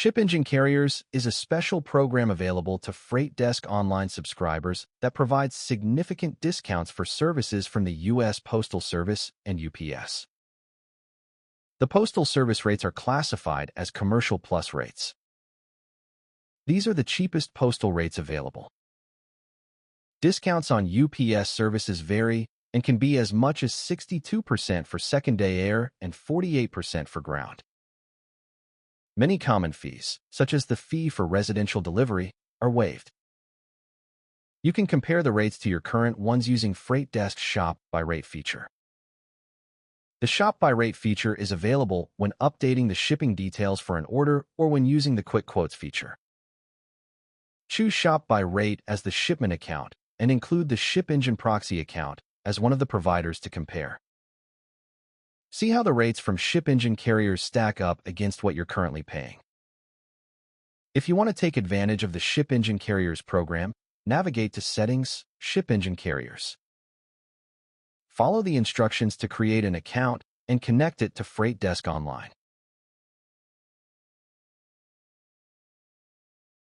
ShipEngine Carriers is a special program available to FreightDesk Online subscribers that provides significant discounts for services from the U.S. Postal Service and UPS. The Postal Service rates are classified as Commercial Plus rates. These are the cheapest postal rates available. Discounts on UPS services vary and can be as much as 62% for second-day air and 48% for ground. Many common fees, such as the fee for residential delivery, are waived. You can compare the rates to your current ones using FreightDesk's Shop by Rate feature. The Shop by Rate feature is available when updating the shipping details for an order or when using the Quick Quotes feature. Choose Shop by Rate as the shipment account and include the ShipEngine proxy account as one of the providers to compare. See how the rates from ShipEngine Carriers stack up against what you're currently paying. If you want to take advantage of the ShipEngine Carriers program, navigate to Settings, ShipEngine Carriers. Follow the instructions to create an account and connect it to FreightDesk Online.